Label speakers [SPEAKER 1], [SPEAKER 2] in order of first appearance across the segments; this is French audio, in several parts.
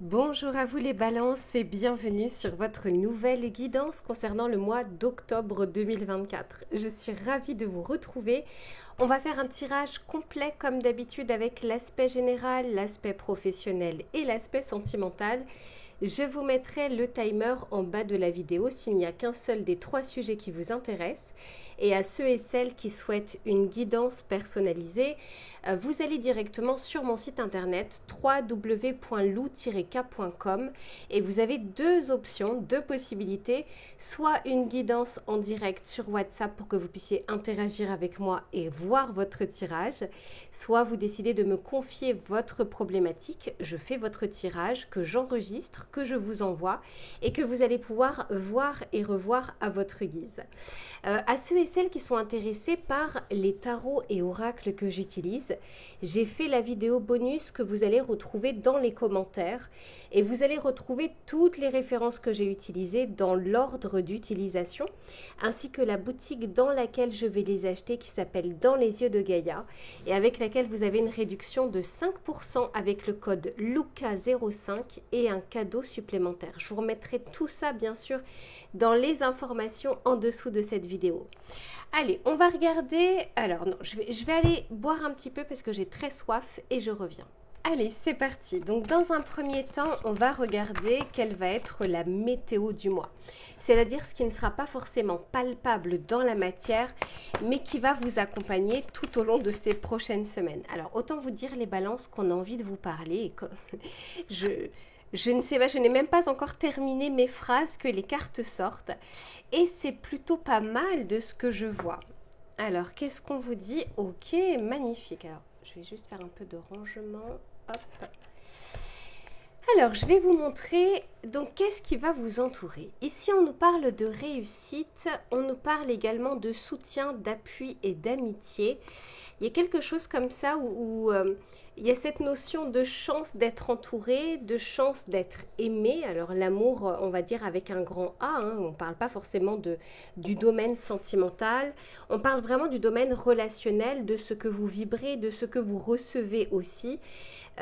[SPEAKER 1] Bonjour à vous les balances et bienvenue sur votre nouvelle guidance concernant le mois d'octobre 2024. Je suis ravie de vous retrouver. On va faire un tirage complet comme d'habitude avec l'aspect général, l'aspect professionnel et l'aspect sentimental. Je vous mettrai le timer en bas de la vidéo s'il n'y a qu'un seul des 3 sujets qui vous intéressent. Et à ceux et celles qui souhaitent une guidance personnalisée, vous allez directement sur mon site internet www.lou-k.com et vous avez deux options, deux possibilités, soit une guidance en direct sur WhatsApp pour que vous puissiez interagir avec moi et voir votre tirage, soit vous décidez de me confier votre problématique, je fais votre tirage que j'enregistre, que je vous envoie et que vous allez pouvoir voir et revoir à votre guise. À ceux et celles qui sont intéressés par les tarots et oracles que j'utilise, j'ai fait la vidéo bonus que vous allez retrouver dans les commentaires et vous allez retrouver toutes les références que j'ai utilisées dans l'ordre d'utilisation ainsi que la boutique dans laquelle je vais les acheter qui s'appelle Dans les yeux de Gaïa et avec laquelle vous avez une réduction de 5% avec le code LUCA05 et un cadeau supplémentaire. Je vous remettrai tout ça bien sûr dans les informations en dessous de cette vidéo. Allez, on va regarder. Alors non, je vais aller boire un petit peu parce que j'ai très soif et je reviens. Allez, c'est parti. Donc dans un premier temps, on va regarder quelle va être la météo du mois. C'est-à-dire ce qui ne sera pas forcément palpable dans la matière, mais qui va vous accompagner tout au long de ces prochaines semaines. Alors autant vous dire les balances qu'on a envie de vous parler. Et que je ne sais pas, je n'ai même pas encore terminé mes phrases que les cartes sortent. Et c'est plutôt pas mal de ce que je vois. Alors, qu'est-ce qu'on vous dit? Ok, magnifique. Alors, je vais juste faire un peu de rangement. Hop. Alors, je vais vous montrer, donc, qu'est-ce qui va vous entourer. Ici, on nous parle de réussite, on nous parle également de soutien, d'appui et d'amitié. Il y a quelque chose comme ça où il y a cette notion de chance d'être entouré, de chance d'être aimé. Alors l'amour, on va dire avec un grand A, hein, on ne parle pas forcément du domaine sentimental, on parle vraiment du domaine relationnel, de ce que vous vibrez, de ce que vous recevez aussi.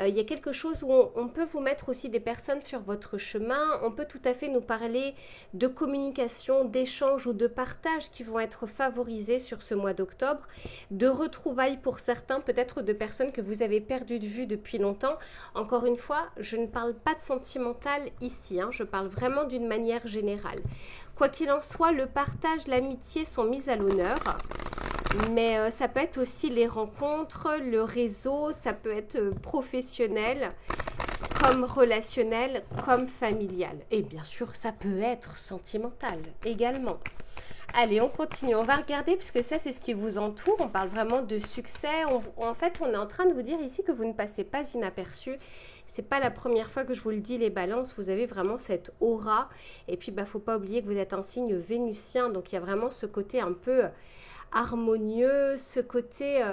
[SPEAKER 1] Il y a quelque chose où on peut vous mettre aussi des personnes sur votre chemin, on peut tout à fait nous parler de communication, d'échange ou de partage qui vont être favorisés sur ce mois d'octobre, de retrouvailles pour certains, peut-être de personnes que vous avez perdues de vue depuis longtemps. Encore une fois, je ne parle pas de sentimental ici, hein, je parle vraiment d'une manière générale. Quoi qu'il en soit, le partage, l'amitié sont mis à l'honneur. Mais ça peut être aussi les rencontres, le réseau, ça peut être professionnel, comme relationnel, comme familial. Et bien sûr, ça peut être sentimental également. Allez, on continue. On va regarder, puisque ça, c'est ce qui vous entoure. On parle vraiment de succès. En fait, on est en train de vous dire ici que vous ne passez pas inaperçu. C'est pas la première fois que je vous le dis, les balances. Vous avez vraiment cette aura. Et puis, faut pas oublier que vous êtes un signe vénusien. Donc, il y a vraiment ce côté un peu harmonieux, ce côté,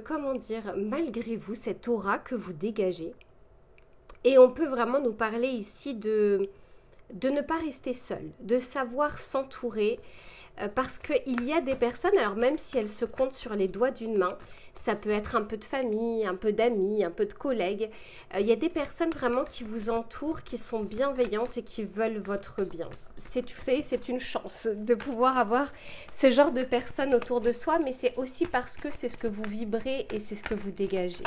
[SPEAKER 1] comment dire, malgré vous, cette aura que vous dégagez. Et on peut vraiment nous parler ici de ne pas rester seul, de savoir s'entourer, parce qu'il y a des personnes, alors même si elles se comptent sur les doigts d'une main, ça peut être un peu de famille, un peu d'amis, un peu de collègues, il y a des personnes vraiment qui vous entourent, qui sont bienveillantes et qui veulent votre bien. Vous savez, c'est une chance de pouvoir avoir ce genre de personnes autour de soi, mais c'est aussi parce que c'est ce que vous vibrez et c'est ce que vous dégagez.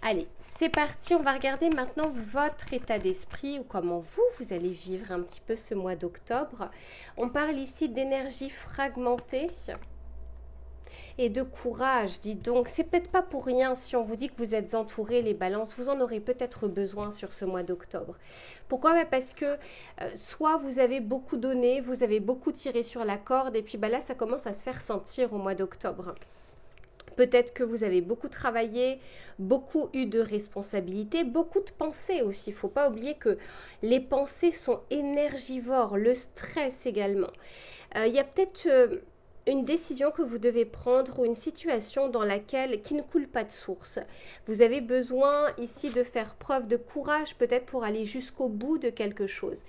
[SPEAKER 1] Allez, c'est parti, on va regarder maintenant votre état d'esprit ou comment vous allez vivre un petit peu ce mois d'octobre. On parle ici d'énergie fragmentée et de courage, dis donc. C'est peut-être pas pour rien si on vous dit que vous êtes entourés, les balances, vous en aurez peut-être besoin sur ce mois d'octobre. Pourquoi? Parce que soit vous avez beaucoup donné, vous avez beaucoup tiré sur la corde et puis là, ça commence à se faire sentir au mois d'octobre. Peut-être que vous avez beaucoup travaillé, beaucoup eu de responsabilités, beaucoup de pensées aussi. Il ne faut pas oublier que les pensées sont énergivores, le stress également. Il y a peut-être une décision que vous devez prendre ou une situation dans laquelle qui ne coule pas de source. Vous avez besoin ici de faire preuve de courage peut-être pour aller jusqu'au bout de quelque chose,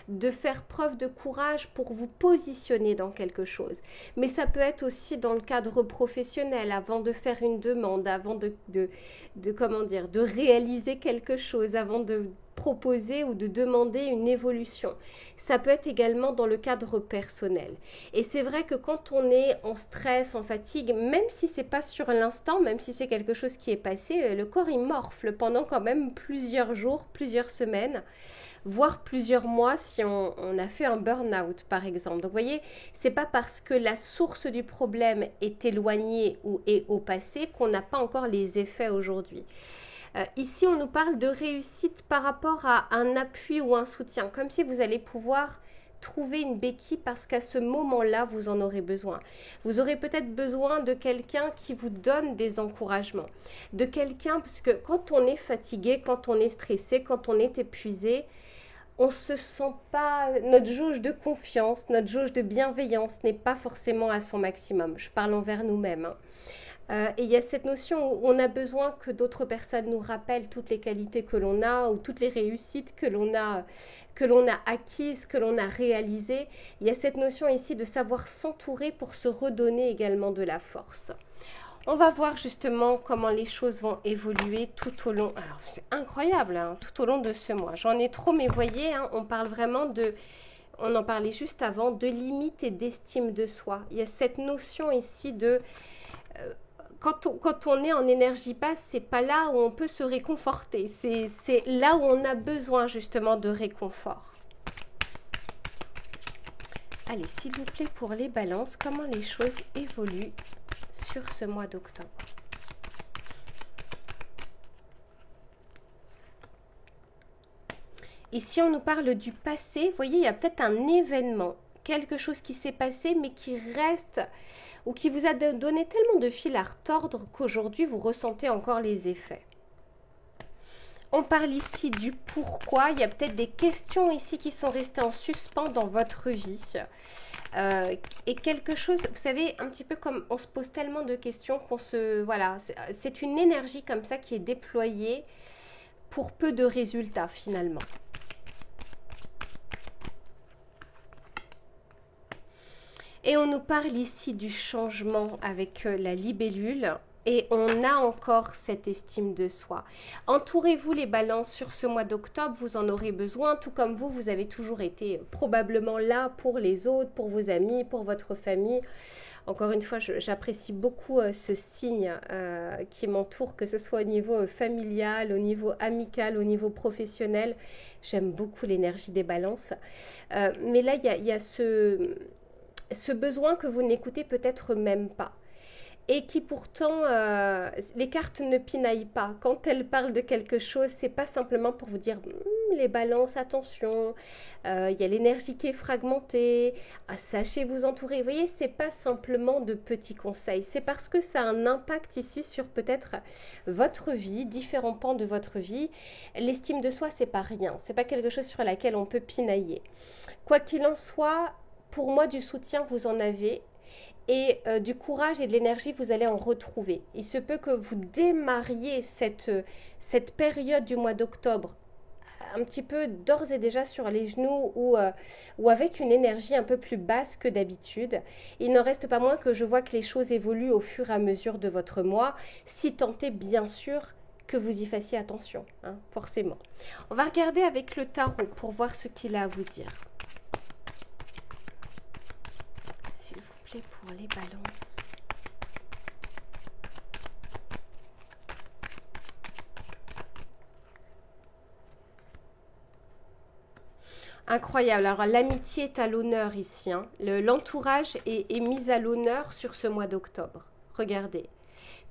[SPEAKER 1] de faire preuve de courage pour vous positionner dans quelque chose. Mais ça peut être aussi dans le cadre professionnel, avant de faire une demande, avant comment dire, de réaliser quelque chose, avant de proposer ou de demander une évolution. Ça peut être également dans le cadre personnel. Et c'est vrai que quand on est en stress, en fatigue, même si c'est pas sur l'instant, même si c'est quelque chose qui est passé, le corps il morfle pendant quand même plusieurs jours, plusieurs semaines, voire plusieurs mois si on a fait un burn-out par exemple. Donc vous voyez, c'est pas parce que la source du problème est éloignée ou est au passé qu'on n'a pas encore les effets aujourd'hui. Ici, on nous parle de réussite par rapport à un appui ou un soutien, comme si vous allez pouvoir trouver une béquille parce qu'à ce moment-là, vous en aurez besoin. Vous aurez peut-être besoin de quelqu'un qui vous donne des encouragements, de quelqu'un, parce que quand on est fatigué, quand on est stressé, quand on est épuisé, on se sent pas, notre jauge de confiance, notre jauge de bienveillance n'est pas forcément à son maximum. Je parle envers nous-mêmes, hein. Et il y a cette notion où on a besoin que d'autres personnes nous rappellent toutes les qualités que l'on a ou toutes les réussites que l'on a acquises, que l'on a réalisées. Il y a cette notion ici de savoir s'entourer pour se redonner également de la force. On va voir justement comment les choses vont évoluer tout au long. Alors c'est incroyable, hein, tout au long de ce mois. J'en ai trop, mais voyez, hein, on parle vraiment de... On en parlait juste avant, de limite et d'estime de soi. Il y a cette notion ici de... Quand on est en énergie basse, c'est pas là où on peut se réconforter. C'est là où on a besoin justement de réconfort. Allez, s'il vous plaît, pour les balances, comment les choses évoluent sur ce mois d'octobre? Ici, on nous parle du passé. Vous voyez, il y a peut-être un événement, quelque chose qui s'est passé, mais qui reste... ou qui vous a donné tellement de fil à retordre qu'aujourd'hui, vous ressentez encore les effets. On parle ici du pourquoi. Il y a peut-être des questions ici qui sont restées en suspens dans votre vie. Et quelque chose, vous savez, un petit peu comme on se pose tellement de questions qu'on se... Voilà, c'est une énergie comme ça qui est déployée pour peu de résultats finalement. Et on nous parle ici du changement avec la libellule et on a encore cette estime de soi. Entourez-vous les balances sur ce mois d'octobre, vous en aurez besoin, tout comme vous avez toujours été probablement là pour les autres, pour vos amis, pour votre famille. Encore une fois, j'apprécie beaucoup ce signe qui m'entoure, que ce soit au niveau familial, au niveau amical, au niveau professionnel. J'aime beaucoup l'énergie des balances. Mais là, il y a ce besoin que vous n'écoutez peut-être même pas et qui pourtant, les cartes ne pinaillent pas. Quand elles parlent de quelque chose, c'est pas simplement pour vous dire les balances, attention, il y a l'énergie qui est fragmentée, sachez vous entourer. Vous voyez, c'est pas simplement de petits conseils, c'est parce que ça a un impact ici sur peut-être votre vie, différents pans de votre vie. L'estime de soi, c'est pas rien, c'est pas quelque chose sur laquelle on peut pinailler. Quoi qu'il en soit, pour moi, du soutien, vous en avez et du courage et de l'énergie, vous allez en retrouver. Il se peut que vous démarriez cette période du mois d'octobre un petit peu d'ores et déjà sur les genoux ou avec une énergie un peu plus basse que d'habitude. Il n'en reste pas moins que je vois que les choses évoluent au fur et à mesure de votre mois, si tant est bien sûr que vous y fassiez attention, hein, forcément. On va regarder avec le tarot pour voir ce qu'il a à vous dire. Pour les balances. Incroyable. Alors l'amitié est à l'honneur ici, hein. L'entourage est mis à l'honneur sur ce mois d'octobre. Regardez.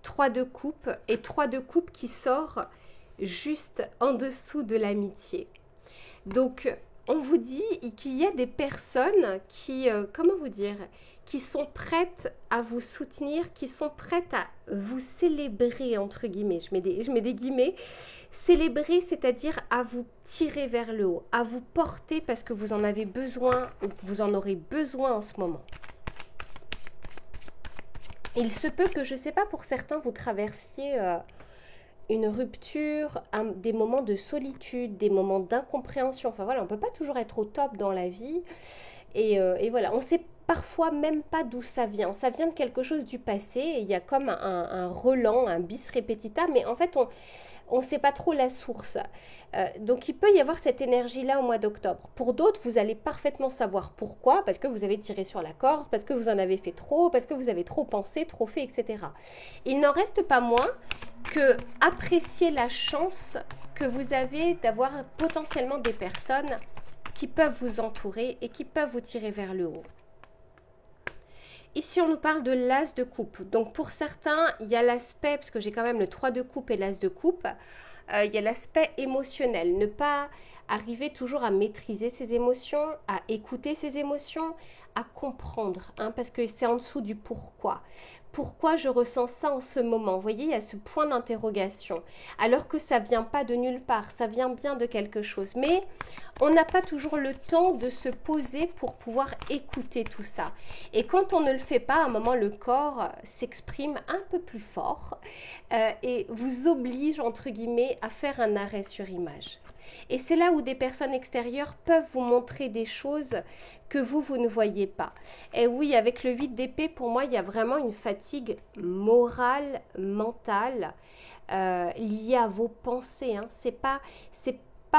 [SPEAKER 1] 3 de coupe et 3 de coupe qui sort juste en dessous de l'amitié. Donc on vous dit qu'il y a des personnes qui, comment vous dire, qui sont prêtes à vous soutenir, qui sont prêtes à vous célébrer, entre guillemets. Je mets des guillemets. Célébrer, c'est-à-dire à vous tirer vers le haut, à vous porter parce que vous en avez besoin ou que vous en aurez besoin en ce moment. Il se peut que, je ne sais pas, pour certains, vous traversiez une rupture, des moments de solitude, des moments d'incompréhension. Enfin voilà, on ne peut pas toujours être au top dans la vie. Et voilà, on ne sait parfois même pas d'où ça vient. Ça vient de quelque chose du passé. Et il y a comme un relan, un bis repetita, mais en fait, on ne sait pas trop la source. Donc il peut y avoir cette énergie-là au mois d'octobre. Pour d'autres, vous allez parfaitement savoir pourquoi, parce que vous avez tiré sur la corde, parce que vous en avez fait trop, parce que vous avez trop pensé, trop fait, etc. Il n'en reste pas moins que apprécier la chance que vous avez d'avoir potentiellement des personnes qui peuvent vous entourer et qui peuvent vous tirer vers le haut. Ici, on nous parle de l'as de coupe. Donc, pour certains, il y a l'aspect, parce que j'ai quand même le 3 de coupe et l'as de coupe, il y a l'aspect émotionnel. Ne pas arriver toujours à maîtriser ses émotions, à écouter ses émotions, à comprendre, hein, parce que c'est en dessous du pourquoi. Pourquoi je ressens ça en ce moment? Vous voyez, il y a ce point d'interrogation. Alors que ça ne vient pas de nulle part, ça vient bien de quelque chose. Mais on n'a pas toujours le temps de se poser pour pouvoir écouter tout ça. Et quand on ne le fait pas, à un moment, le corps s'exprime un peu plus fort et vous oblige, entre guillemets, à faire un arrêt sur image. Et c'est là où des personnes extérieures peuvent vous montrer des choses que vous ne voyez pas. Et oui, avec le 8 d'épée, pour moi, il y a vraiment une fatigue morale, mentale, liée à vos pensées. Hein. C'est pas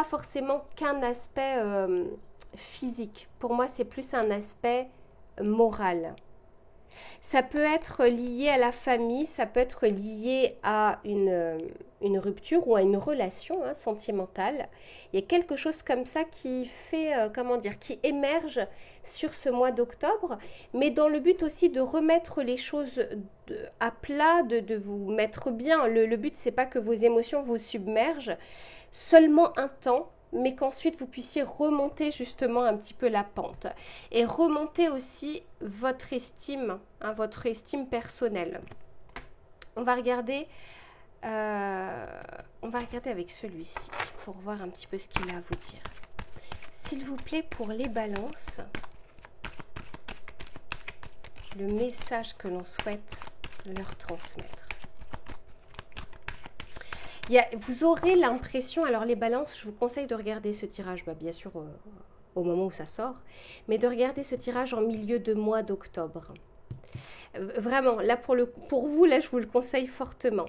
[SPEAKER 1] forcément qu'un aspect physique. Pour moi, c'est plus un aspect moral. Ça peut être lié à la famille, ça peut être lié à une rupture ou à une relation sentimentale. Il y a quelque chose comme ça qui fait, qui émerge sur ce mois d'octobre, mais dans le but aussi de remettre les choses à plat, de vous mettre bien. Le but, c'est pas que vos émotions vous submergent seulement un temps, mais qu'ensuite vous puissiez remonter justement un petit peu la pente et remonter aussi votre estime personnelle. On va regarder avec celui-ci pour voir un petit peu ce qu'il a à vous dire. S'il vous plaît, pour les balances, le message que l'on souhaite leur transmettre. Vous aurez l'impression, alors les balances, je vous conseille de regarder ce tirage, bien sûr au moment où ça sort, mais de regarder ce tirage en milieu de mois d'octobre. Vraiment, là pour vous, là je vous le conseille fortement.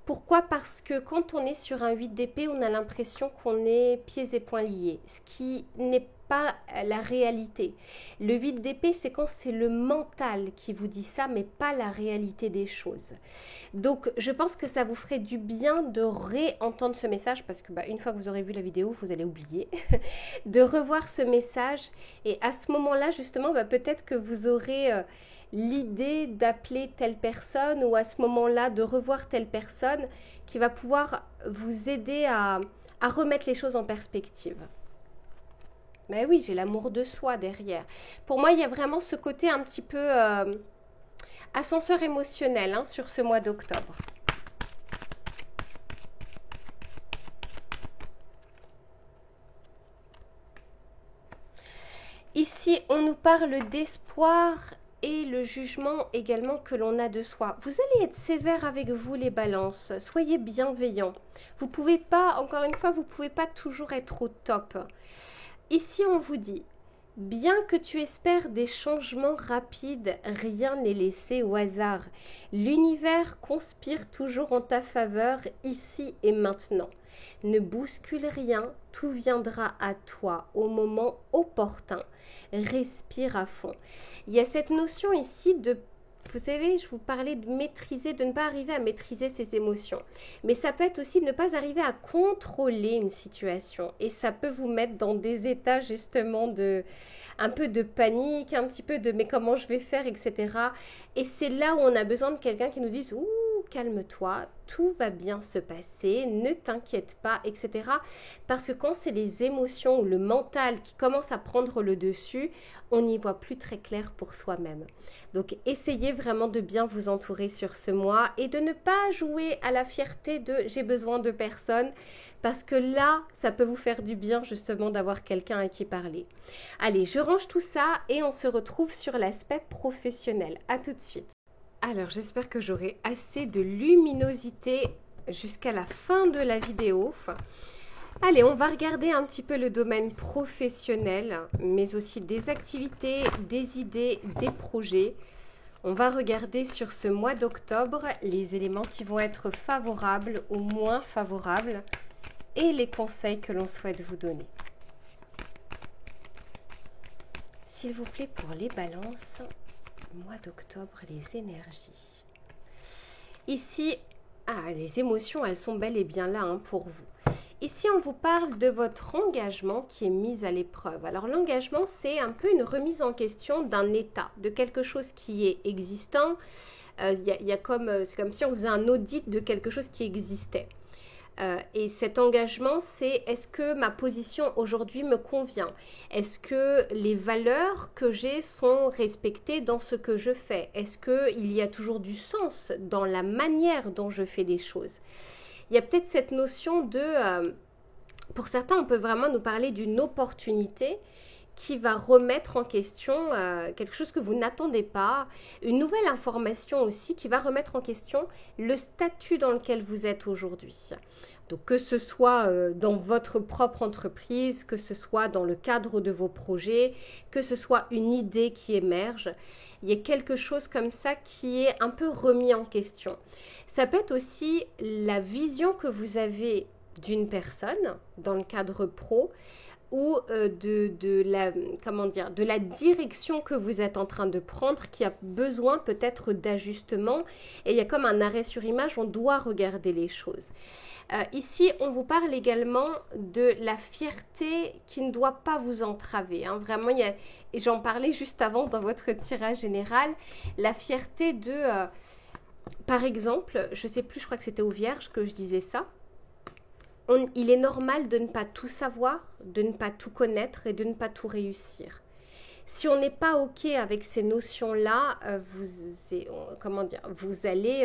[SPEAKER 1] Pourquoi? Parce que quand on est sur un 8 d'épée, on a l'impression qu'on est pieds et poings liés, ce qui n'est pas la réalité. Le 8 d'épée, c'est quand c'est le mental qui vous dit ça, mais pas la réalité des choses. Donc, je pense que ça vous ferait du bien de réentendre ce message, parce que une fois que vous aurez vu la vidéo, vous allez oublier, de revoir ce message. Et à ce moment-là, justement, peut-être que vous aurez l'idée d'appeler telle personne, ou à ce moment-là, de revoir telle personne qui va pouvoir vous aider à remettre les choses en perspective. Mais oui, j'ai l'amour de soi derrière. Pour moi, il y a vraiment ce côté un petit peu ascenseur émotionnel sur ce mois d'octobre. Ici, on nous parle d'espoir et le jugement également que l'on a de soi. Vous allez être sévère avec vous, les balances. Soyez bienveillants. Vous pouvez pas, encore une fois, vous pouvez pas toujours être au top. Ici, on vous dit, bien que tu espères des changements rapides, rien n'est laissé au hasard. L'univers conspire toujours en ta faveur, ici et maintenant. Ne bouscule rien, tout viendra à toi au moment opportun. Respire à fond. Il y a cette notion ici de... Vous savez, je vous parlais de maîtriser, de ne pas arriver à maîtriser ses émotions. Mais ça peut être aussi de ne pas arriver à contrôler une situation. Et ça peut vous mettre dans des états justement de... un peu de panique, un petit peu de mais comment je vais faire, etc. Et c'est là où on a besoin de quelqu'un qui nous dise « Ouh, calme-toi, tout va bien se passer, ne t'inquiète pas, etc. » Parce que quand c'est les émotions ou le mental qui commence à prendre le dessus, on n'y voit plus très clair pour soi-même. Donc, essayez vraiment de bien vous entourer sur ce mois et de ne pas jouer à la fierté de « j'ai besoin de personne » parce que là, ça peut vous faire du bien justement d'avoir quelqu'un à qui parler. Allez, je range tout ça et on se retrouve sur l'aspect professionnel. À tout de suite. Alors, j'espère que j'aurai assez de luminosité jusqu'à la fin de la vidéo. Allez, on va regarder un petit peu le domaine professionnel, mais aussi des activités, des idées, des projets. On va regarder sur ce mois d'octobre les éléments qui vont être favorables ou moins favorables et les conseils que l'on souhaite vous donner. S'il vous plaît, pour les balances, mois d'octobre, les énergies. Ici, les émotions, elles sont bel et bien là pour vous. Ici, on vous parle de votre engagement qui est mis à l'épreuve. Alors, l'engagement, c'est un peu une remise en question d'un état, de quelque chose qui est existant. C'est comme si on faisait un audit de quelque chose qui existait. Et cet engagement, c'est est-ce que ma position aujourd'hui me convient? Est-ce que les valeurs que j'ai sont respectées dans ce que je fais? Est-ce qu'il y a toujours du sens dans la manière dont je fais les choses? Il y a peut-être cette notion de... pour certains, on peut vraiment nous parler d'une opportunité qui va remettre en question quelque chose que vous n'attendez pas, une nouvelle information aussi qui va remettre en question le statut dans lequel vous êtes aujourd'hui. Donc que ce soit dans votre propre entreprise, que ce soit dans le cadre de vos projets, que ce soit une idée qui émerge, il y a quelque chose comme ça qui est un peu remis en question. Ça peut être aussi la vision que vous avez d'une personne dans le cadre pro, ou de la direction que vous êtes en train de prendre qui a besoin peut-être d'ajustement. Et il y a comme un arrêt sur image, on doit regarder les choses. Ici, on vous parle également de la fierté qui ne doit pas vous entraver. Vraiment, et j'en parlais juste avant dans votre tirage général, la fierté de, par exemple, je ne sais plus, je crois que c'était aux Vierges que je disais ça, il est normal de ne pas tout savoir, de ne pas tout connaître et de ne pas tout réussir. Si on n'est pas OK avec ces notions-là, vous allez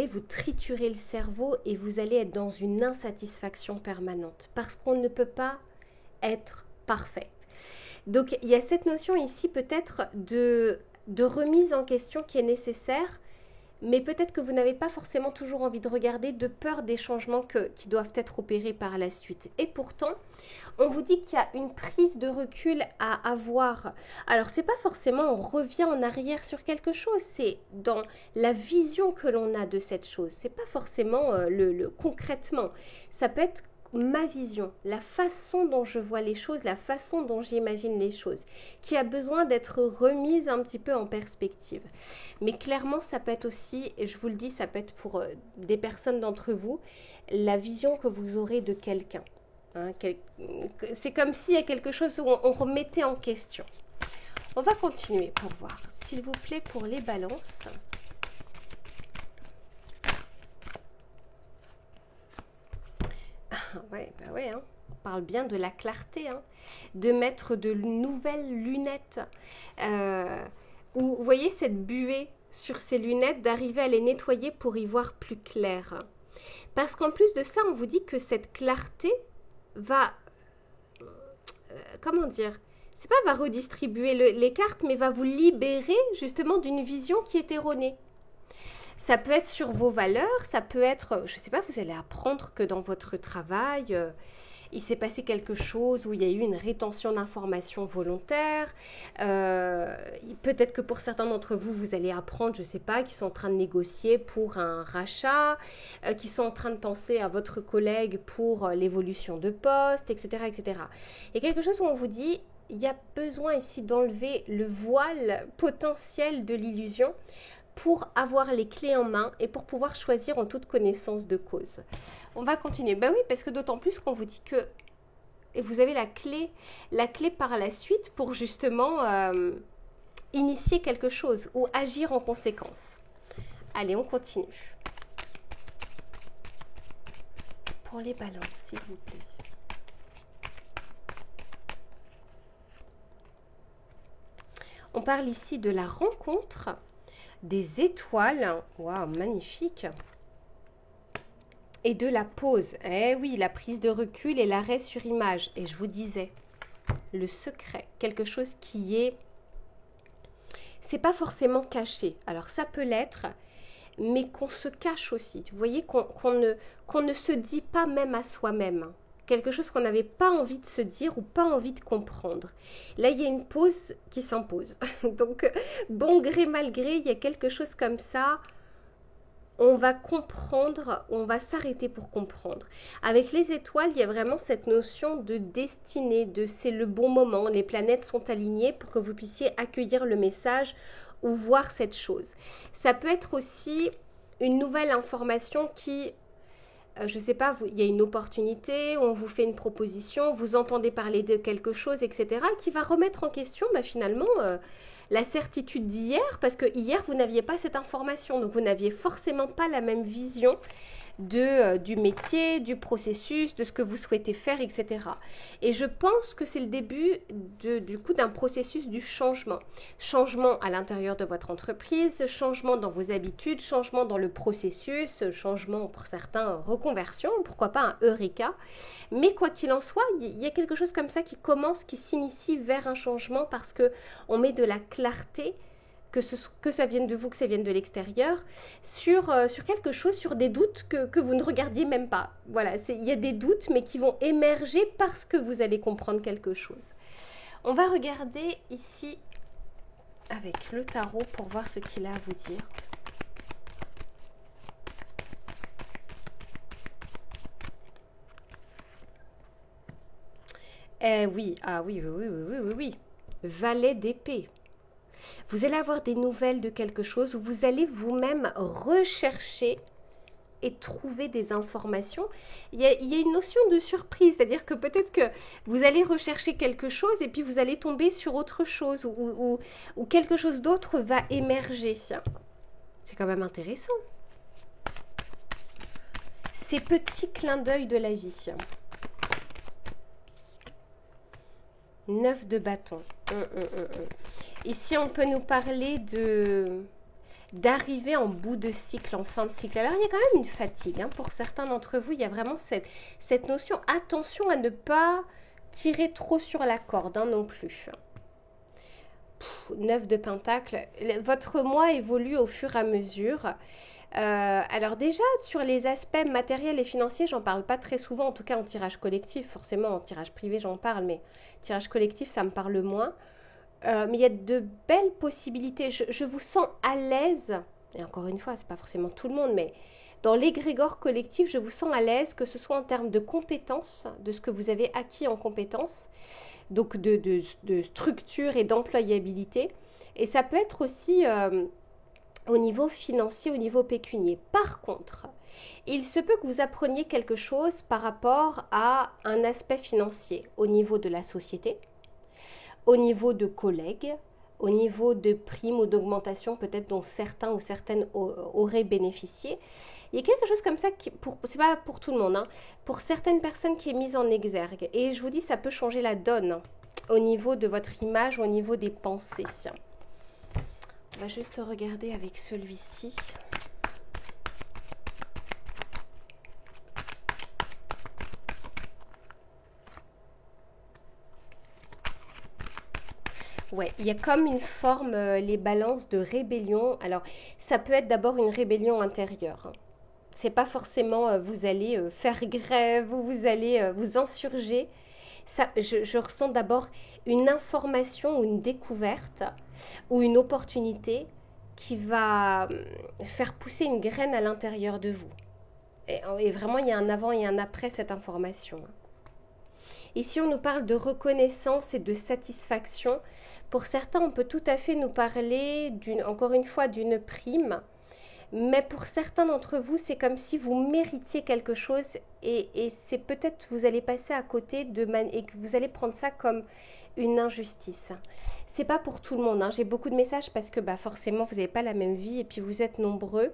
[SPEAKER 1] vous triturer le cerveau et vous allez être dans une insatisfaction permanente parce qu'on ne peut pas être parfait. Donc, il y a cette notion ici peut-être de remise en question qui est nécessaire, mais peut-être que vous n'avez pas forcément toujours envie de regarder de peur des changements qui doivent être opérés par la suite. Et pourtant, on vous dit qu'il y a une prise de recul à avoir. Alors, c'est pas forcément on revient en arrière sur quelque chose, c'est dans la vision que l'on a de cette chose. C'est pas forcément concrètement. Ça peut être ma vision, la façon dont je vois les choses, la façon dont j'imagine les choses, qui a besoin d'être remise un petit peu en perspective. Mais clairement, ça peut être aussi, et je vous le dis, ça peut être pour des personnes d'entre vous, la vision que vous aurez de quelqu'un. C'est comme s'il y a quelque chose où on remettait en question. On va continuer pour voir. S'il vous plaît, pour les balances. Ouais, on parle bien de la clarté, de mettre de nouvelles lunettes. Ou vous voyez cette buée sur ces lunettes, d'arriver à les nettoyer pour y voir plus clair. Parce qu'en plus de ça, on vous dit que cette clarté va, c'est pas va redistribuer les cartes, mais va vous libérer justement d'une vision qui est erronée. Ça peut être sur vos valeurs, ça peut être, je ne sais pas, vous allez apprendre que dans votre travail, il s'est passé quelque chose où il y a eu une rétention d'informations volontaire. Peut-être que pour certains d'entre vous, vous allez apprendre, je ne sais pas, qu'ils sont en train de négocier pour un rachat, qu'ils sont en train de penser à votre collègue pour l'évolution de poste, etc., etc. Il y a quelque chose où on vous dit, il y a besoin ici d'enlever le voile potentiel de l'illusion pour avoir les clés en main et pour pouvoir choisir en toute connaissance de cause. On va continuer. Ben oui, parce que d'autant plus qu'on vous dit que vous avez la clé par la suite pour justement initier quelque chose ou agir en conséquence. Allez, on continue. Pour les balances, s'il vous plaît. On parle ici de la rencontre des étoiles, waouh, magnifique, et de la pause. Eh oui, la prise de recul et l'arrêt sur image. Et je vous disais, le secret, quelque chose qui est, c'est pas forcément caché. Alors ça peut l'être, mais qu'on se cache aussi. Vous voyez, qu'on ne se dit pas même à soi-même. Quelque chose qu'on n'avait pas envie de se dire ou pas envie de comprendre. Là, il y a une pause qui s'impose. Donc, bon gré, mal gré, il y a quelque chose comme ça. On va comprendre, on va s'arrêter pour comprendre. Avec les étoiles, il y a vraiment cette notion de destinée, de c'est le bon moment, les planètes sont alignées pour que vous puissiez accueillir le message ou voir cette chose. Ça peut être aussi une nouvelle information qui, je ne sais pas, il y a une opportunité, on vous fait une proposition, vous entendez parler de quelque chose, etc., qui va remettre en question finalement la certitude d'hier, parce que hier, vous n'aviez pas cette information, donc vous n'aviez forcément pas la même vision du métier, du processus, de ce que vous souhaitez faire, etc. Et je pense que c'est le début du coup d'un processus du changement. Changement à l'intérieur de votre entreprise, changement dans vos habitudes, changement dans le processus, changement pour certains, reconversion, pourquoi pas un eureka. Mais quoi qu'il en soit, il y a quelque chose comme ça qui commence, qui s'initie vers un changement parce qu'on met de la clarté, que ça vienne de vous, que ça vienne de l'extérieur, sur quelque chose, sur des doutes que vous ne regardiez même pas. Voilà, il y a des doutes, mais qui vont émerger parce que vous allez comprendre quelque chose. On va regarder ici avec le tarot pour voir ce qu'il a à vous dire. Oui, oui. Valet d'épée. Vous allez avoir des nouvelles de quelque chose où vous allez vous-même rechercher et trouver des informations. Il y a une notion de surprise, c'est-à-dire que peut-être que vous allez rechercher quelque chose et puis vous allez tomber sur autre chose ou quelque chose d'autre va émerger. C'est quand même intéressant. Ces petits clins d'œil de la vie. 9 de bâton. Ici, on peut nous parler d'arriver en bout de cycle, en fin de cycle. Alors, il y a quand même une fatigue. Pour certains d'entre vous, il y a vraiment cette notion. Attention à ne pas tirer trop sur la corde non plus. 9 de pentacle. Votre mois évolue au fur et à mesure. Alors déjà, sur les aspects matériels et financiers, j'en parle pas très souvent, en tout cas en tirage collectif. Forcément, en tirage privé, j'en parle, mais tirage collectif, ça me parle moins. Mais il y a de belles possibilités. Je vous sens à l'aise, et encore une fois, c'est pas forcément tout le monde, mais dans l'égrégore collectif, je vous sens à l'aise, que ce soit en termes de compétences, de ce que vous avez acquis en compétences, donc de structure et d'employabilité. Et ça peut être aussi au niveau financier, au niveau pécunier. Par contre, il se peut que vous appreniez quelque chose par rapport à un aspect financier au niveau de la société, au niveau de collègues, au niveau de primes ou d'augmentations peut-être dont certains ou certaines auraient bénéficié. Il y a quelque chose comme ça, c'est pas pour tout le monde, pour certaines personnes qui est mise en exergue. Et je vous dis, ça peut changer la donne au niveau de votre image, au niveau des pensées. On va juste regarder avec celui-ci. Ouais, il y a comme une forme, les balances de rébellion. Alors, ça peut être d'abord une rébellion intérieure. C'est pas forcément vous allez faire grève ou vous allez vous insurger. Ça, je ressens d'abord une information ou une découverte ou une opportunité qui va faire pousser une graine à l'intérieur de vous. Et vraiment, il y a un avant et un après cette information. Ici, on nous parle de reconnaissance et de satisfaction. Pour certains, on peut tout à fait nous parler, encore une fois, d'une prime. Mais pour certains d'entre vous, c'est comme si vous méritiez quelque chose et c'est peut-être vous allez passer à côté et que vous allez prendre ça comme une injustice. C'est pas pour tout le monde. J'ai beaucoup de messages parce que forcément, vous n'avez pas la même vie et puis vous êtes nombreux.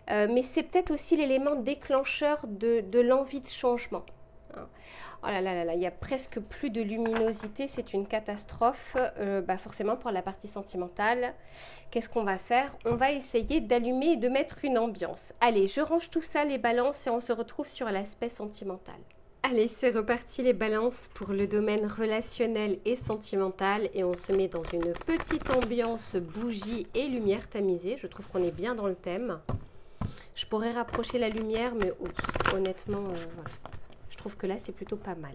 [SPEAKER 1] Mais c'est peut-être aussi l'élément déclencheur de l'envie de changement. Oh là là là là, il y a presque plus de luminosité, c'est une catastrophe, forcément pour la partie sentimentale. Qu'est-ce qu'on va faire? On va essayer d'allumer et de mettre une ambiance. Allez, je range tout ça, les balances, et on se retrouve sur l'aspect sentimental. Allez, c'est reparti les balances pour le domaine relationnel et sentimental. Et on se met dans une petite ambiance bougie et lumière tamisée. Je trouve qu'on est bien dans le thème. Je pourrais rapprocher la lumière, mais honnêtement, voilà. Je trouve que là, c'est plutôt pas mal.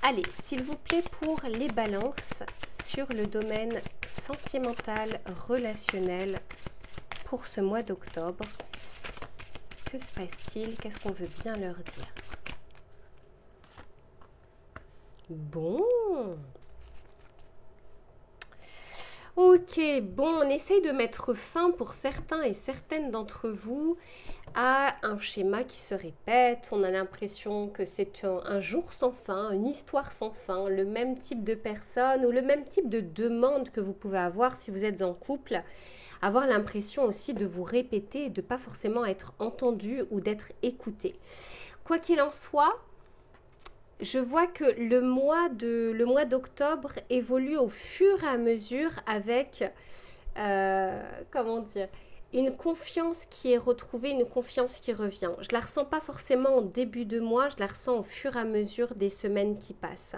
[SPEAKER 1] Allez, s'il vous plaît, pour les balances sur le domaine sentimental, relationnel pour ce mois d'octobre. Que se passe-t-il? Qu'est-ce qu'on veut bien leur dire? Bon. Ok, bon, on essaye de mettre fin pour certains et certaines d'entre vous à un schéma qui se répète. On a l'impression que c'est un jour sans fin, une histoire sans fin, le même type de personne ou le même type de demande que vous pouvez avoir si vous êtes en couple. Avoir l'impression aussi de vous répéter et de ne pas forcément être entendu ou d'être écouté. Quoi qu'il en soit, je vois que le mois d'octobre évolue au fur et à mesure avec, comment dire, une confiance qui est retrouvée, une confiance qui revient. Je ne la ressens pas forcément au début de mois, je la ressens au fur et à mesure des semaines qui passent.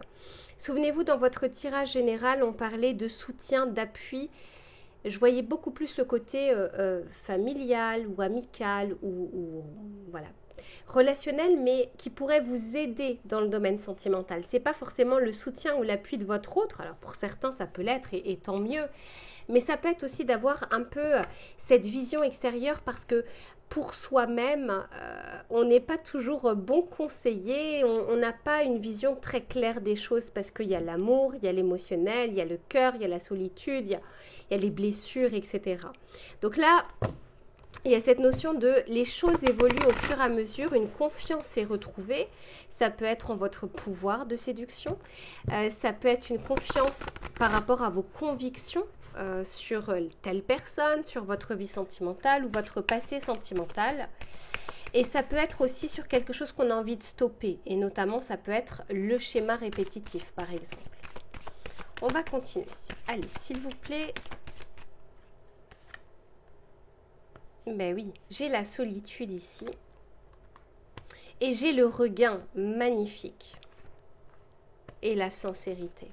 [SPEAKER 1] Souvenez-vous, dans votre tirage général, on parlait de soutien, d'appui. Je voyais beaucoup plus le côté familial ou amical ou voilà, relationnel, mais qui pourrait vous aider dans le domaine sentimental. C'est pas forcément le soutien ou l'appui de votre autre. Alors pour certains, ça peut l'être et tant mieux. Mais ça peut être aussi d'avoir un peu cette vision extérieure parce que pour soi-même, on n'est pas toujours bon conseiller, on n'a pas une vision très claire des choses parce qu'il y a l'amour, il y a l'émotionnel, il y a le cœur, il y a la solitude, il y a les blessures, etc. Donc là, il y a cette notion de les choses évoluent au fur et à mesure, une confiance est retrouvée. Ça peut être en votre pouvoir de séduction, ça peut être une confiance par rapport à vos convictions sur telle personne, sur votre vie sentimentale ou votre passé sentimental. Et ça peut être aussi sur quelque chose qu'on a envie de stopper. Et notamment, ça peut être le schéma répétitif, par exemple. On va continuer. Allez, s'il vous plaît. Ben oui, j'ai la solitude ici. Et j'ai le regain magnifique. Et la sincérité.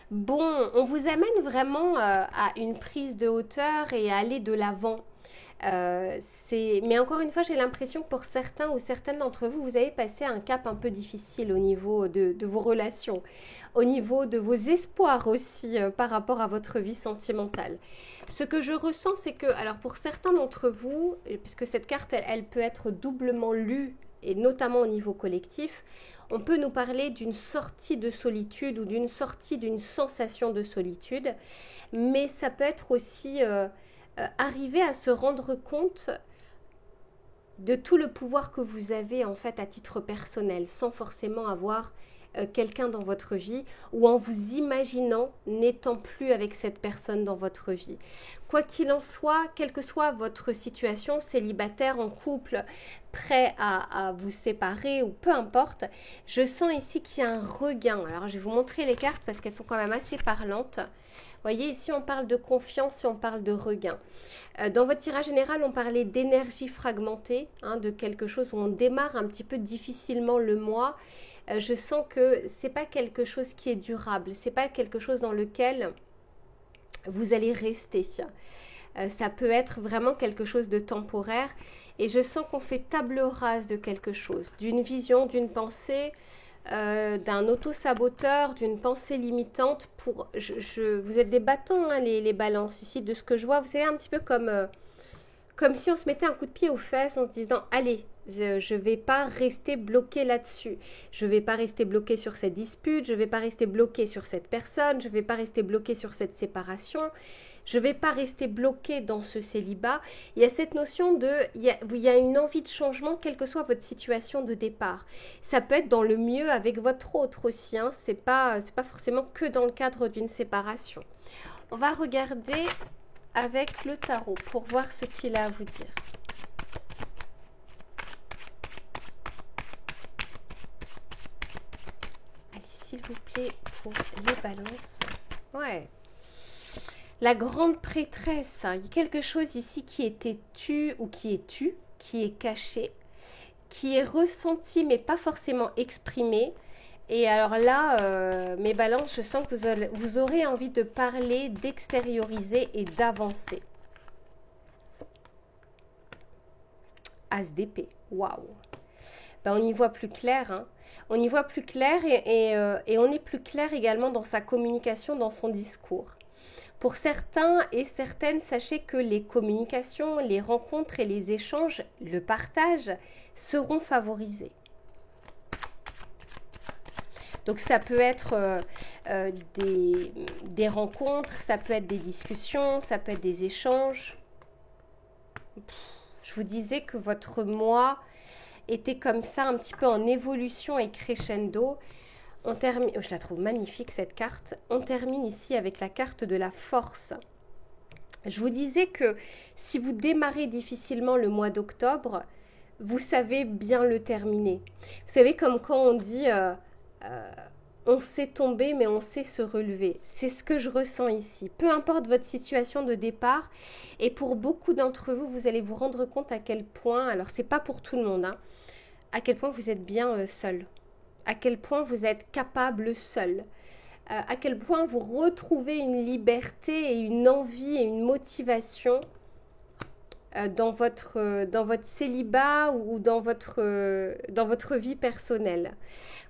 [SPEAKER 1] Bon, on vous amène vraiment à une prise de hauteur et à aller de l'avant. Mais encore une fois, j'ai l'impression que pour certains ou certaines d'entre vous, vous avez passé un cap un peu difficile au niveau de vos relations, au niveau de vos espoirs aussi par rapport à votre vie sentimentale. Ce que je ressens, c'est que, alors pour certains d'entre vous, puisque cette carte, elle peut être doublement lue, et notamment au niveau collectif, on peut nous parler d'une sortie de solitude ou d'une sortie d'une sensation de solitude, mais ça peut être aussi arriver à se rendre compte de tout le pouvoir que vous avez en fait à titre personnel, sans forcément avoir quelqu'un dans votre vie ou en vous imaginant n'étant plus avec cette personne dans votre vie. Quoi qu'il en soit, quelle que soit votre situation, célibataire, en couple, prêt à vous séparer ou peu importe, je sens ici qu'il y a un regain. Alors je vais vous montrer les cartes parce qu'elles sont quand même assez parlantes. Vous voyez, ici on parle de confiance et on parle de regain. Dans votre tirage général, on parlait d'énergie fragmentée, hein, de quelque chose où on démarre un petit peu difficilement le mois. Je sens que c'est pas quelque chose qui est durable, c'est pas quelque chose dans lequel vous allez rester. Ça peut être vraiment quelque chose de temporaire et je sens qu'on fait table rase de quelque chose, d'une vision, d'une pensée, d'un auto-saboteur, d'une pensée limitante. Vous êtes des bâtons, hein, les balances ici, de ce que je vois. Vous savez, un petit peu comme si on se mettait un coup de pied aux fesses en se disant « Allez, je ne vais pas rester bloqué là-dessus. Je ne vais pas rester bloqué sur cette dispute. Je ne vais pas rester bloqué sur cette personne. Je ne vais pas rester bloqué sur cette séparation. Je ne vais pas rester bloqué dans ce célibat. » Il y a cette notion de... Il y a une envie de changement, quelle que soit votre situation de départ. Ça peut être dans le mieux avec votre autre aussi. Hein. C'est pas forcément que dans le cadre d'une séparation. On va regarder avec le tarot pour voir ce qu'il a à vous dire. Allez, s'il vous plaît, pour les balances. Ouais. La grande prêtresse, hein. Il y a quelque chose ici qui est têtu ou qui est tu, qui est caché, qui est ressenti mais pas forcément exprimé. Et alors là, mes balances, je sens que vous aurez envie de parler, d'extérioriser et d'avancer. As d'épée, waouh. Ben, on y voit plus clair, hein. On y voit plus clair et on est plus clair également dans sa communication, dans son discours. Pour certains et certaines, sachez que les communications, les rencontres et les échanges, le partage seront favorisés. Donc ça peut être des rencontres, ça peut être des discussions, ça peut être des échanges. Je vous disais que votre mois était comme ça, un petit peu en évolution et crescendo. On termine, je la trouve magnifique cette carte. On termine ici avec la carte de la force. Je vous disais que si vous démarrez difficilement le mois d'octobre, vous savez bien le terminer. Vous savez, comme quand on dit on sait tomber mais on sait se relever. C'est ce que je ressens ici. Peu importe votre situation de départ, et pour beaucoup d'entre vous, vous allez vous rendre compte à quel point, alors c'est pas pour tout le monde, hein, à quel point vous êtes bien seul, à quel point vous êtes capable seul, à quel point vous retrouvez une liberté et une envie et une motivation dans votre célibat ou dans votre vie personnelle.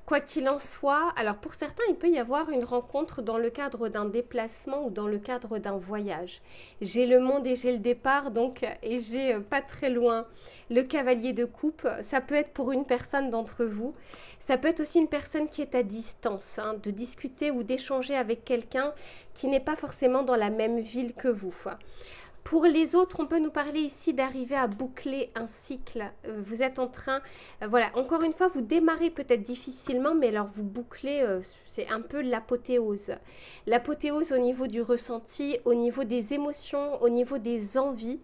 [SPEAKER 1] Quoi qu'il en soit, alors pour certains, il peut y avoir une rencontre dans le cadre d'un déplacement ou dans le cadre d'un voyage. J'ai le monde et j'ai le départ, donc, et j'ai pas très loin le cavalier de coupe. Ça peut être pour une personne d'entre vous. Ça peut être aussi une personne qui est à distance, hein, de discuter ou d'échanger avec quelqu'un qui n'est pas forcément dans la même ville que vous. Pour les autres, on peut nous parler ici d'arriver à boucler un cycle. Vous êtes en train, voilà, encore une fois, vous démarrez peut-être difficilement, mais alors vous bouclez, c'est un peu l'apothéose. L'apothéose au niveau du ressenti, au niveau des émotions, au niveau des envies,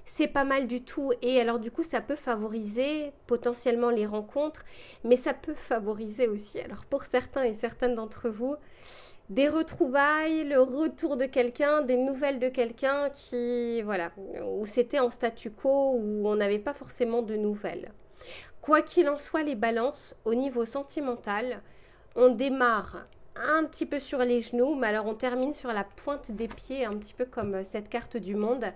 [SPEAKER 1] c'est pas mal du tout. Et alors du coup, ça peut favoriser potentiellement les rencontres, mais ça peut favoriser aussi, alors pour certains et certaines d'entre vous, des retrouvailles, le retour de quelqu'un, des nouvelles de quelqu'un qui, voilà, où c'était en statu quo, où on n'avait pas forcément de nouvelles. Quoi qu'il en soit, les balances, au niveau sentimental, on démarre un petit peu sur les genoux, mais alors on termine sur la pointe des pieds, un petit peu comme cette carte du monde,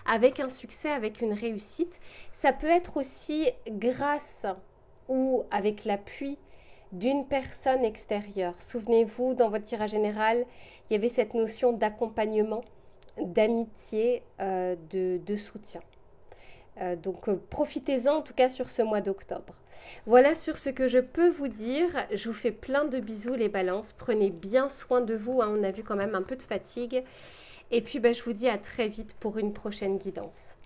[SPEAKER 1] avec un succès, avec une réussite. Ça peut être aussi grâce ou avec l'appui d'une personne extérieure. Souvenez-vous, dans votre tirage général, il y avait cette notion d'accompagnement, d'amitié, de soutien. Donc, profitez-en en tout cas sur ce mois d'octobre. Voilà sur ce que je peux vous dire. Je vous fais plein de bisous les balances. Prenez bien soin de vous, hein. On a vu quand même un peu de fatigue. Et puis, je vous dis à très vite pour une prochaine guidance.